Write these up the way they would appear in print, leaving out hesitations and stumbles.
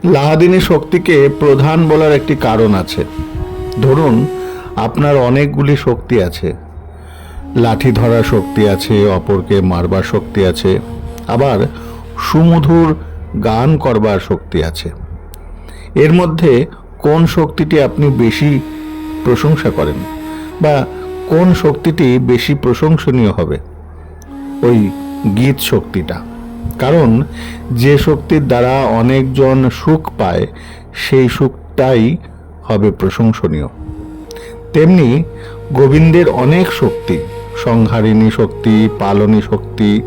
লাহাদিনী শক্তিকে প্রধান বলার একটি কারণ আছে। ধরুন, আপনার অনেকগুলি শক্তি আছে। লাঠি ধরার শক্তি আছে, অপরকে মারবার শক্তি আছে, আবার সুমধুর গান করবার শক্তি আছে। এর মধ্যে কোন শক্তিটি আপনি বেশি প্রশংসা করেন, বা কোন শক্তিটি বেশি প্রশংসনীয় হবে? ওই গীত শক্তিটা। কারণ যে শক্তির দ্বারা অনেকজন সুখ পায়, সেই সুখটাই হবে প্রশংসনীয়। তেমনি গোবিন্দের অনেক শক্তি, সংহারিণী শক্তি, পালনী শক্তি,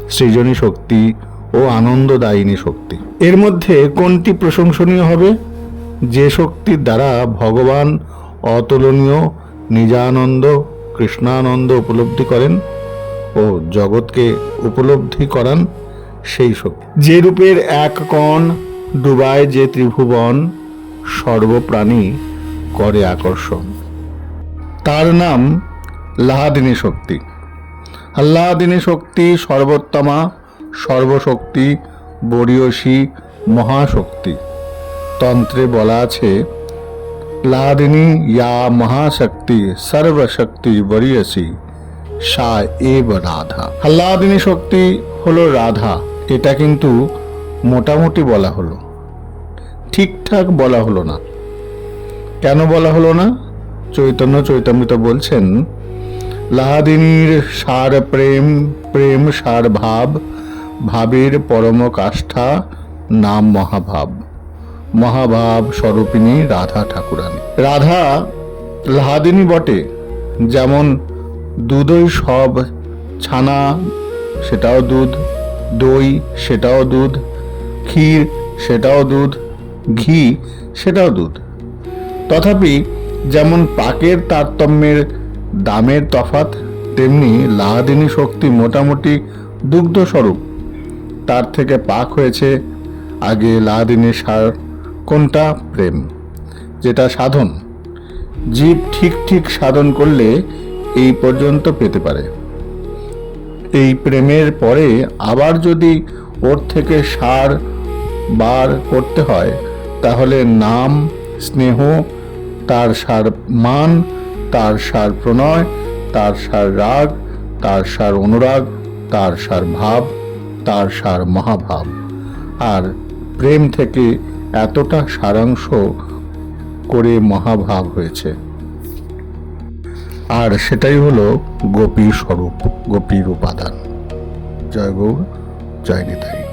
সৃজনী শক্তি ও আনন্দদায়িনী শক্তি। এর মধ্যে কোনটি প্রশংসনীয় হবে? যে শক্তির দ্বারা ভগবান অতুলনীয় নিজানন্দ, কৃষ্ণানন্দ উপলব্ধি করেন ও জগৎকে উপলব্ধি করান, সেই শক্তি। যে রূপের এক কণ ডুবায় যে ত্রিভুবন, সর্বপ্রাণী করে আকর্ষণ, তার নাম লাহাদিনী শক্তি। আহ্লাদিনী শক্তি সর্বোত্তমা, সর্বশক্তি, বরীয়সী, মহাশক্তি। তন্ত্রে বলা আছে, লাহাদিনী ইয়া মহাশক্তি সর্বশক্তি বরীয়সী সা এব রাধা। আহ্লাদিনী শক্তি হলো রাধা। এটা কিন্তু মোটামুটি বলা হলো, ঠিকঠাক বলা হলো না। কেন বলা হলো না? চৈতন্য চৈতামৃত বলছেন, লাহাদিনীর সার প্রেম, প্রেম সার ভাব, ভাবের পরম কাষ্ঠা নাম মহাভাব। মহাভাব স্বরূপিণী রাধা ঠাকুরানী। রাধা লাহাদিনী বটে, যেমন দুধই সব, ছানা সেটাও দুধ, দই সেটাও দুধ, ক্ষীর সেটাও দুধ, ঘি সেটাও দুধ। তথাপি যেমন পাকের তারতম্যের দামের তফাৎ, তেমনি লাহাদিনী শক্তি মোটামুটি দুগ্ধস্বরূপ। তার থেকে পাক হয়েছে আগে লাহাদিনীর সার কোনটা? প্রেম, যেটা সাধন। জীব ঠিক ঠিক সাধন করলে এই পর্যন্ত পেতে পারে। এই প্রেমের পরে আবার যদি ওর থেকে সার বার করতে হয়, তাহলে নাম, স্নেহ, তার সার মান, তার সার প্রণয়, তার সার রাগ, তার সার অনুরাগ, তার সার ভাব, তার সার মহাভাব। আর প্রেম থেকে এতটা সারাংশ করে মহাভাব হয়েছে। আর সেটাই হলো গোপী স্বরূপ, গোপীর উপাদান। জয় গৌর, জয় নিতাই।